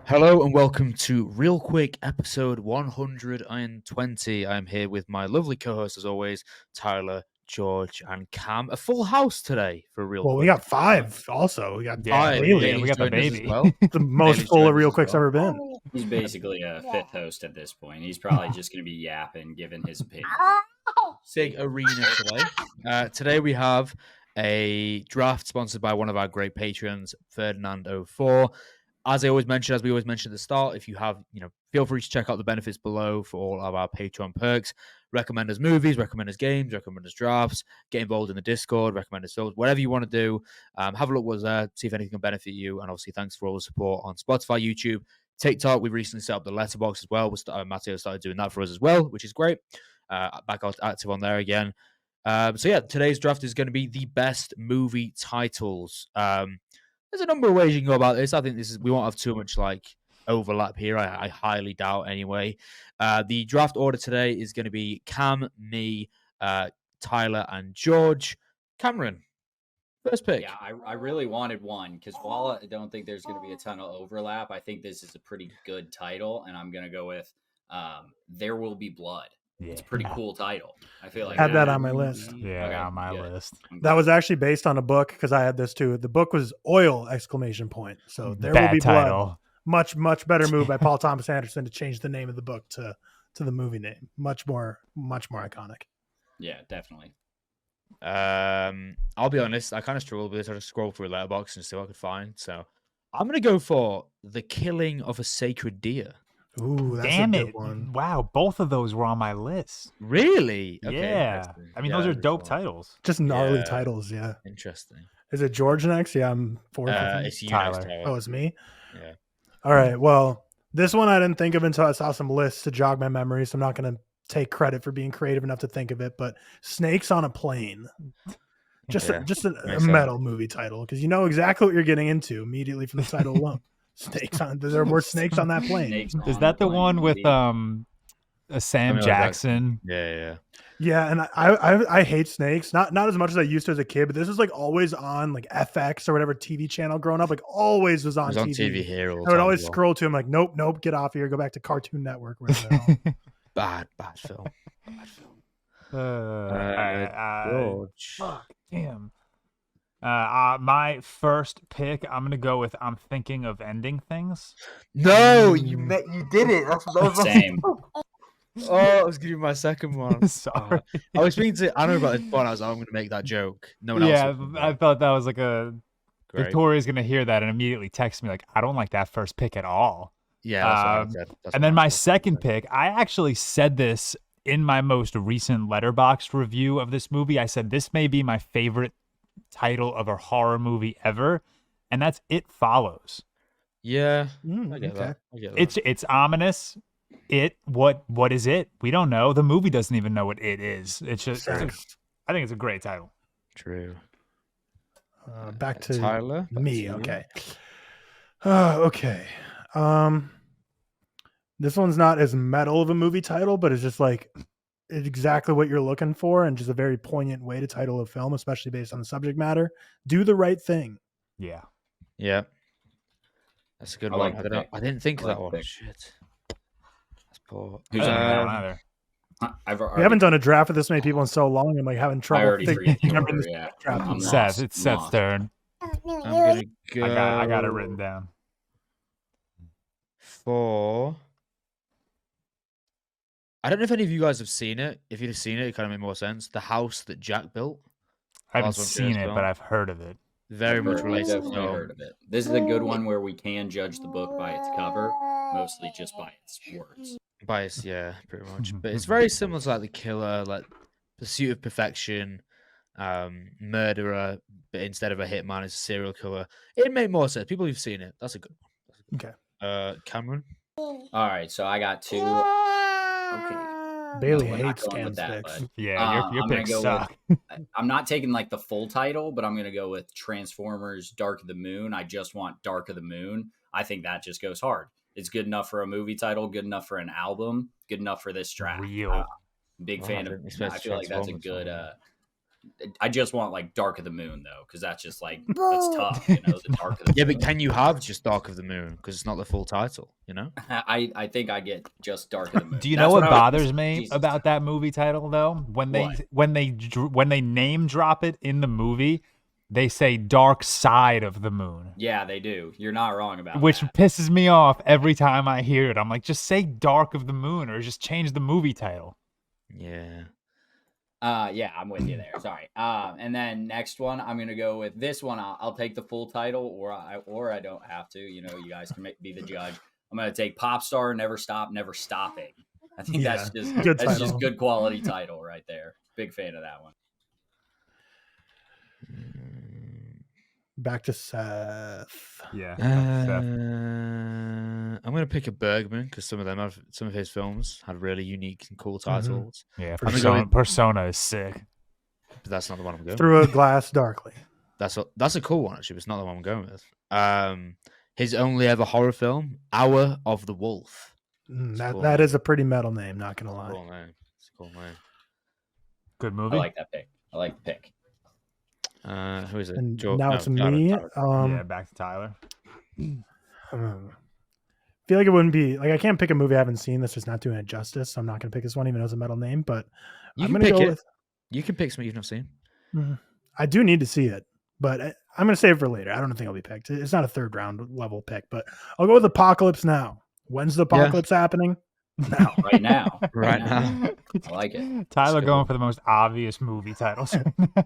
Hello and welcome to ReelQuick episode 120. I'm here with my lovely co-host as always, Tyler, George, and Cam. A full house today for ReelQuick. Well, we got 5 also. We got Bailey. We got the Joined us as baby. well. the most Bailey's full of joined us as ReelQuick's well. ever been. He's basically a fifth host at this point. He's probably just going to be yapping, giving his opinion. Big arena today. Today we have a draft sponsored by one of our great patrons, Ferdinand04. As we always mention at the start, if you have, feel free to check out the benefits below for all of our Patreon perks. Recommend us movies, recommend us games, recommend us drafts, get involved in the Discord, recommend us films, whatever you want to do. Have a look what's there, see if anything can benefit you. And obviously, thanks for all the support on Spotify, YouTube, TikTok. We've recently set up the letterbox as well. Matteo started doing that for us as well, which is great. Back out active on there again. Today's draft is going to be the best movie titles. There's a number of ways you can go about this. I think we won't have too much overlap here. I highly doubt anyway. The draft order today is going to be Cam, me, Tyler, and George. Cameron, first pick. Yeah, I really wanted one because while I don't think there's going to be a ton of overlap, I think this is a pretty good title, and I'm going to go with There Will Be Blood. Yeah. It's a pretty cool title. I feel like Had that on my list. Yeah, Okay, on my good. list. That was actually based on a book because I had this too. The book was Oil! So There Bad Will Be Blood. title. Much better move by Paul Thomas Anderson to change the name of the book to the movie name. Much more iconic. Yeah, definitely. I'll be honest, I kind of struggled with this. I just scrolled through a letterbox and see what I could find. So I'm going to go for The Killing of a Sacred Deer. Ooh, that's Damn a good it. one. Wow, both of those were on my list. Really? Okay, yeah. interesting. I mean, Yeah, those are very dope cool. titles. Just gnarly Yeah. titles, yeah. Interesting. Is it George next? Yeah, I'm fourth. I think. It's you Tyler. next, Tyler. Oh, it's me? Yeah. All right. Well, this one I didn't think of until I saw some lists to jog my memory, so I'm not going to take credit for being creative enough to think of it, but Snakes on a Plane. Just Yeah, a makes metal movie title because you know exactly what you're getting into immediately from the title alone. There were snakes on that plane. Snakes Is on that the plane, one with indeed. Sam Samuel Jackson? Yeah. Yeah, and I hate snakes. Not as much as I used to as a kid, but this was like always on like FX or whatever TV channel growing up. Like always was It on was TV. on TV here all the I would time always as well. scroll to him like, nope, get off here, go back to Cartoon Network. Wherever they're all. Bad film. Bad film. George. Fuck, damn. My first pick, I'm gonna go with I'm Thinking of Ending Things. No, you did it. That was Same. Oh, I was giving you my second one. Sorry. I was speaking to Anna about this point. I was like, I'm going to make that joke. No one else. Yeah, would. I thought that was like a Great. Victoria's gonna hear that and immediately text me like, I don't like that first pick at all. Yeah. That's what I said. That's And what then I my said. second pick, I actually said this in my most recent Letterboxd review of this movie. I said this may be my favorite title of a horror movie ever, and that's It Follows. Yeah. I get Okay. that. I get that. It's ominous. What is it? We don't know. The movie doesn't even know what it is. It's just I think it's a great title. True. Back to Tyler. Back me. to you. Okay. Okay. This one's not as metal of a movie title, but it's just like it's exactly what you're looking for and just a very poignant way to title a film, especially based on the subject matter. Do the Right Thing. Yeah. Yeah. That's a good I one. like the pick. I didn't think of I that like one. the pick. Shit. That's poor. I didn't know that one either. We haven't done a draft with this many people in so long. I'm like having I trouble already thinking. freaked Remembering over, this yeah. draft. I'm Seth, lost. it's I'm Seth's lost. turn. I'm going to go. I got it written down. For. I don't know if any of you guys have seen it. If you'd have seen it, it kind of made more sense. The House That Jack Built. I haven't Lars von seen Trier's it, film. but I've heard of it. Very I've much heard- related to the definitely film. heard of it. This is a good one where we can judge the book by its cover, mostly just by its words. Bias, yeah, pretty much. But it's very similar to like The Killer, like Pursuit of Perfection, Murderer, but instead of a hitman, it's a serial killer. It made more sense. People who've seen it, that's a good one. Okay. Cameron. All right, so I got two. Okay. Bailey we're not hates going scam with that, sticks. bud. Yeah, your I'm gonna picks go suck. I'm not taking like the full title, but I'm gonna go with Transformers: Dark of the Moon. I just want Dark of the Moon. I think that just goes hard. It's good enough for a movie title, good enough for an album, good enough for this draft. Real. Big Wow, fan I of. didn't expect I feel like that's a Transformers good. on I just want like Dark of the Moon though, because that's just like it's tough, the Dark of the Yeah, Moon. but can you have just Dark of the Moon because it's not the full title? I think I get just Dark of the Moon. Do you know what bothers me about that movie title though? When they name drop it in the movie, they say Dark Side of the Moon. Yeah, they do. You're not wrong about which that. pisses me off every time I hear it. I'm like, just say Dark of the Moon or just change the movie title. Yeah. Yeah, I'm with you there. Sorry. And then next one, I'm gonna go with this one. I'll take the full title, or I don't have to. You guys can be the judge. I'm gonna take Pop Star, Never Stop, Never Stopping. I think that's just good quality title right there. Big fan of that one. Back to Seth. Yeah. I'm gonna pick a Bergman because some of his films had really unique and cool titles. Yeah, Persona is sick. But that's not the one I'm going Through with. a Glass Darkly. That's a cool one actually, but it's not the one I'm going with. His only ever horror film, Hour of the Wolf. That is a pretty metal name, not gonna lie. Cool name. It's a cool name. Good movie. I like that pick. I like the pick. Who is it? And now it's me. Yeah, back to Tyler. I feel like it wouldn't be like I can't pick a movie I haven't seen that's just not doing it justice. So I'm not gonna pick this one, even though it's a metal name. But I'm gonna go with. You can pick something you've not seen. I do need to see it, but I'm gonna save it for later. I don't think I'll be picked. It's not a third round level pick, but I'll go with Apocalypse Now. When's the apocalypse happening? Now. Right now. Right now. I like it. Tyler going for the most obvious movie titles.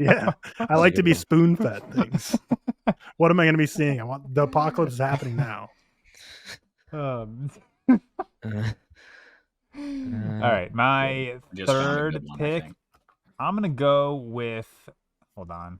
Yeah. I like to be spoon-fed things. What am I going to be seeing? I want the apocalypse is happening now. All right. My third pick, I'm going to go with, hold on.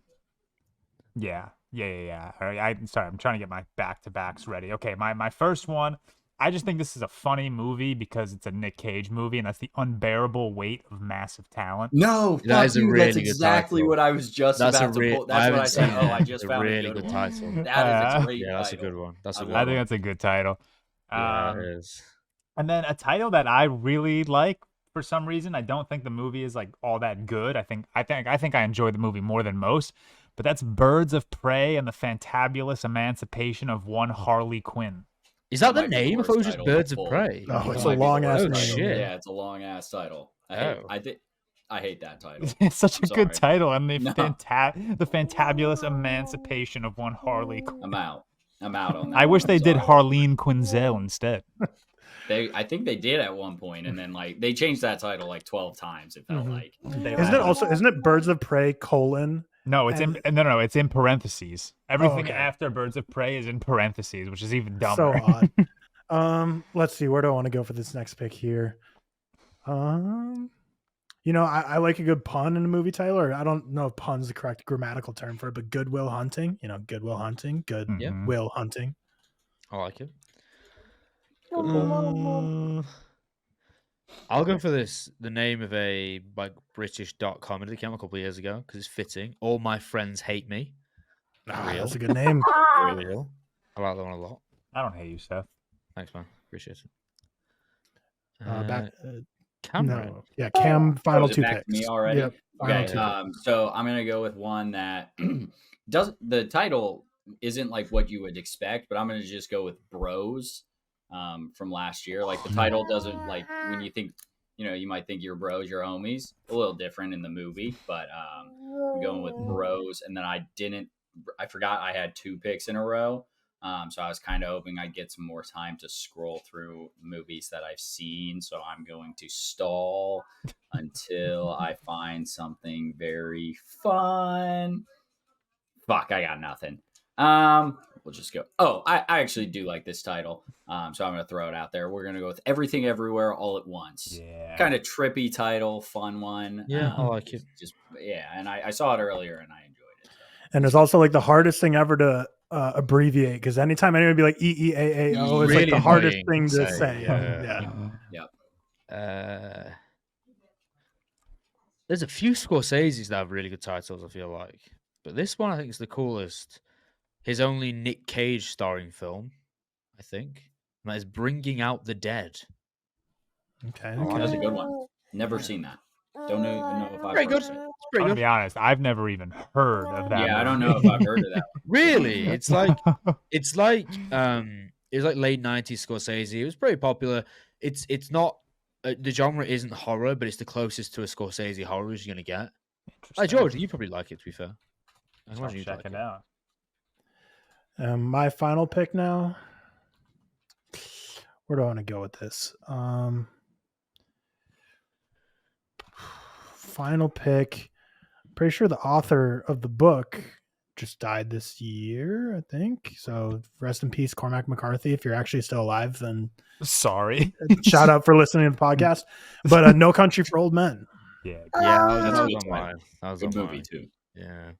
Yeah. All right. I'm trying to get my back-to-backs ready. Okay. My first one, I just think this is a funny movie because it's a Nick Cage movie, and that's The Unbearable Weight of Massive Talent. No, that's exactly what I was just about to pull. That's what I said. I just found a good title. That is a great title. That's a good one. I think that's a good title. Yeah, it is. And then a title that I really like for some reason. I don't think the movie is like all that good. I think I enjoy the movie more than most. But that's Birds of Prey and the Fantabulous Emancipation of One Harley Quinn. Is that the name? I thought it was just Birds of Prey. Oh, it's a long ass name. Shit. Yeah, it's a long ass title. I hate that title. It's such a good title, and the Fantabulous Emancipation of One Harley Quinn. I'm out on that. I wish they did Harleen Quinzel instead. I think they did at one point, and then like they changed that title like 12 times. It felt like. Isn't it Birds of Prey : No, it's it's in parentheses. Everything after Birds of Prey is in parentheses, which is even dumber. So odd. Let's see, where do I want to go for this next pick here? I like a good pun in a movie title, or I don't know if pun's the correct grammatical term for it, but Good Will Hunting. Good Will Hunting. Good Will Hunting. I like it. I'll go for the name of a British comedy that came out a couple of years ago because it's fitting. All My Friends Hate Me. That's a good name. Real. I like that one a lot. I don't hate you, Seth. Thanks, man. Appreciate it. Cameron. No. Yeah, Cam. Final two back picks. To me already. Yep. Okay. So I'm gonna go with one that the title isn't like what you would expect, but I'm gonna just go with Bros. From last year. Like the title doesn't like when you think, you might think your bros, your homies, a little different in the movie, but I'm going with Bros. And then I forgot I had 2 picks in a row. So I was kind of hoping I'd get some more time to scroll through movies that I've seen. So I'm going to stall until I find something very fun. Fuck, I got nothing. We'll just go. Oh, I actually do like this title. So I'm going to throw it out there. We're going to go with Everything Everywhere All at Once. Yeah. Kind of trippy title, fun one. Yeah, I like it. And I saw it earlier and I enjoyed it. So. And it's also like the hardest thing ever to abbreviate, because anytime anyone would be like EEAAO, it's really like the hardest thing to say. Yeah. There's a few Scorsese's that have really good titles, I feel like. But this one I think is the coolest. His only Nick Cage starring film, I think. And that is Bringing Out the Dead. Okay. That's a good one. Never seen that. Don't know if I've very good. Seen it. pretty I'm gonna good. be honest. I've never even heard of that. Yeah, I don't movie. know if I've heard of that one. Really, it's like it was like late '90s Scorsese. It was pretty popular. It's not the genre isn't horror, but it's the closest to a Scorsese horror as you're gonna get. Hey, George, you probably like it. To be fair, I I'll imagine you'd check like it it. out. My final pick now. Where do I want to go with this? Final pick. Pretty sure the author of the book just died this year, I think. So rest in peace, Cormac McCarthy. If you're actually still alive, then Sorry. shout out for listening to the podcast. But No Country for Old Men. Yeah. Yeah, That's that a was good on mine. That was Good on movie mine. too. Yeah.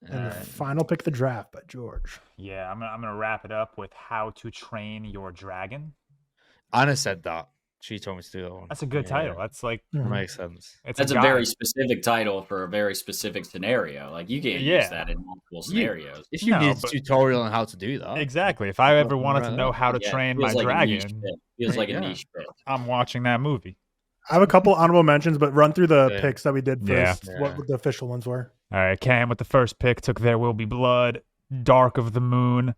And the final pick of the draft by George. Yeah. I'm gonna wrap it up with How to Train Your Dragon. Anna said that. She told me to do that one. That's a good title. That's like Mhm. Makes sense. it's a guy. very specific title for a very specific scenario. Like you can't Yeah. use that in multiple scenarios. If you No, need a but- tutorial on how to do that, Exactly. If I ever Nothing wanted right to know how to Yeah, train feels my like a niche dragon, fit. Feels like a Yeah. niche fit. I'm watching that movie. I have a couple honorable mentions, but run through the Yeah. picks that we did Yeah. first. What the official ones were. All right, Cam with the first pick took There Will Be Blood, Dark of the Moon,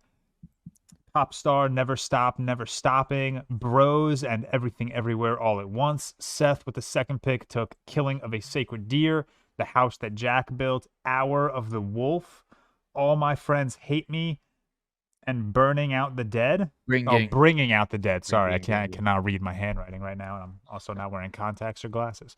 Pop Star, Never Stop, Never Stopping, Bros, and Everything Everywhere All at Once. Seth with the second pick took Killing of a Sacred Deer, The House That Jack Built, Hour of the Wolf, All My Friends Hate Me, and Burning Out the Dead. Bringing Out the Dead. Sorry, I cannot read my handwriting right now, and I'm also not wearing contacts or glasses.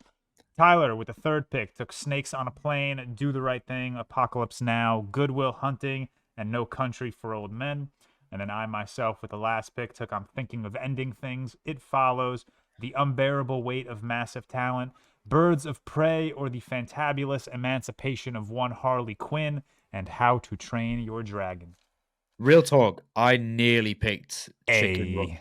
Tyler with the third pick took Snakes on a Plane, Do the Right Thing, Apocalypse Now, Good Will Hunting, and No Country for Old Men. And then I myself with the last pick took I'm Thinking of Ending Things, It Follows, The Unbearable Weight of Massive Talent, Birds of Prey, or The Fantabulous Emancipation of One Harley Quinn, and How to Train Your Dragon. Real talk. I nearly picked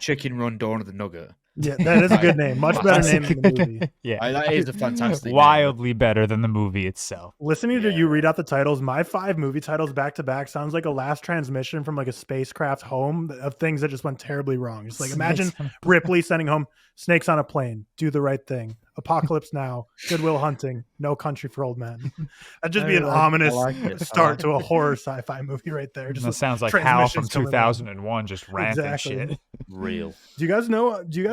Chicken Run Dawn of the Nugget. Yeah, that is a good name. Much better name than the movie. Yeah, That is a fantastic name. wildly better than the movie itself. Listening to you read out the titles, my 5 movie titles back to back sounds like a last transmission from like a spacecraft home of things that just went terribly wrong. Just like imagine Ripley sending home Snakes on a Plane, Do the Right Thing, Apocalypse Now, Good Will Hunting, No Country for Old Men. That'd just be an ominous start to a horror sci-fi movie right there. Just That sounds like Hal from transmissions coming in. 2001 just ranting Exactly. shit. Real. Do you guys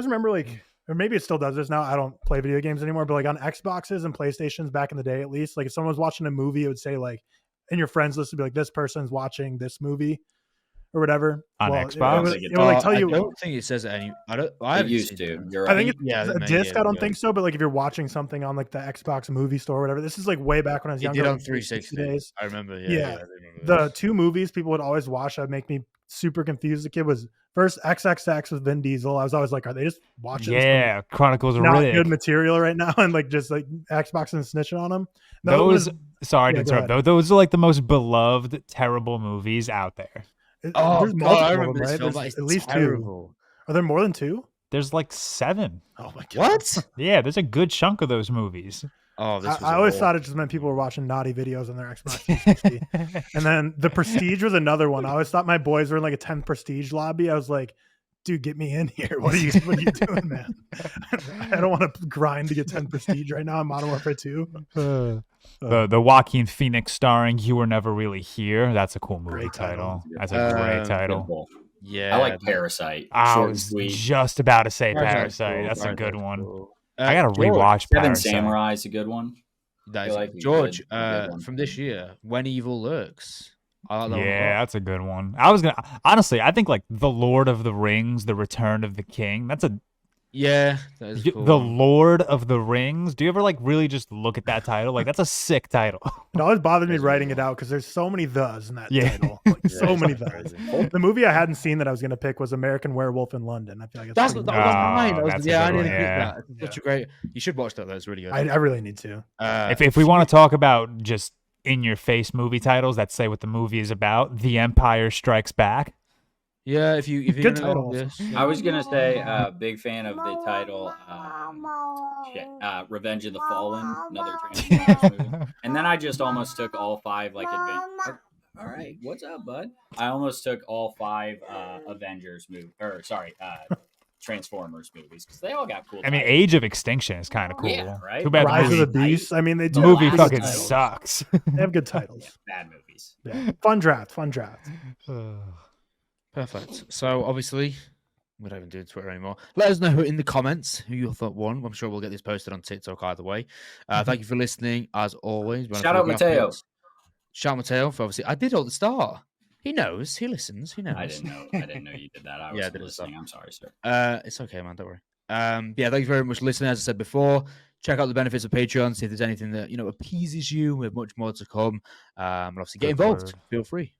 remember like, or maybe it still does this now, I don't play video games anymore, but like on Xboxes and PlayStations back in the day, at least, like if someone was watching a movie, it would say like in your friends list would be like, this person's watching this movie or whatever. On Xbox? It would like tell you. I don't think it says any. I It haven't used seen to. it. You're I right. think it's a disc. I don't yeah. think so, but like if you're watching something on like the Xbox movie store or whatever, this is like way back when I was It younger. did on like 360 days. I remember. Yeah. Yeah. I remember The this. 2 movies people would always watch that would make me super confused as a kid was first XXX with Vin Diesel. I was always like, are they just watching Yeah, Chronicles of not Riddick. good material right now and like just like Xbox and snitching on them? Those, sorry to Yeah, go interrupt, though. Those are like the most beloved, terrible movies out there. Oh, there's God, multiple I of remember them, this right? film. There's It's at least 2. terrible. Are there more than 2? There's like 7. Oh my god! What? Yeah, there's a good chunk of those movies. Oh, this was I always awful. thought it just meant people were watching naughty videos on their Xbox 360. And then The Prestige was another one. I always thought my boys were in like a 10 Prestige lobby. I was like, dude, get me in here. What are you doing, man? I don't want to grind to get 10 Prestige right now. I'm Modern Warfare 2. The Joaquin Phoenix starring You Were Never Really Here. That's a cool movie Great title. title. That's a great Um, title. Yeah. I like Parasite. I Short and was sweet. just about to say Parasite's Parasite. cool. That's a good Parasite's one. cool. I gotta George, rewatch Seven Parasite. Samurai is a good one. That I is feel like George, a good one. from this year, When Evil Lurks. I like that one a Yeah, lot. that's a good one. I was gonna honestly, I think like The Lord of the Rings, The Return of the King. That's a Yeah, that is a cool. The one. Lord of the Rings. Do you ever like really just look at that title? Like that's a sick title. It always bothered me That's writing cool. it out because there's so many thes in that Yeah. title. Like, Yeah, so it's many crazy. thes. The movie I hadn't seen that I was going to pick was American Werewolf in London. I feel like That's pretty that good. was mine. That was, that's a yeah, I good didn't one, pick yeah. that. It's such a great. You should watch that. That's really good. I really need to. If we want to talk about just in your face movie titles that say what the movie is about, The Empire Strikes Back. yeah, if you Good know title. this, I was gonna say, big fan of the title, Revenge of the Fallen, another Transformers movie. And then I just almost took all 5 like all right, what's up, bud? I almost took all 5 Avengers movie, or sorry, Transformers movies because they all got cool. I mean, titles. Age of Extinction is kind of cool. Yeah, right? Too bad Rise the of the movie, Beast. I mean, they the do movie have fucking good titles. sucks. They have good Yeah, titles. bad movies. Yeah. Fun draft. Perfect. So obviously, we don't even do Twitter anymore. Let us know in the comments who you thought won. I'm sure we'll get this posted on TikTok either way. Thank you for listening, as always. Shout out Mateo. Shout out Mateo for obviously. I did all the start. He knows. He listens. He knows. I didn't know you did that. I was listening. I'm sorry, sir. It's okay, man. Don't worry. Yeah, thank you very much for listening. As I said before, check out the benefits of Patreon. See if there's anything that appeases you. We have much more to come. And obviously, get involved. Feel free.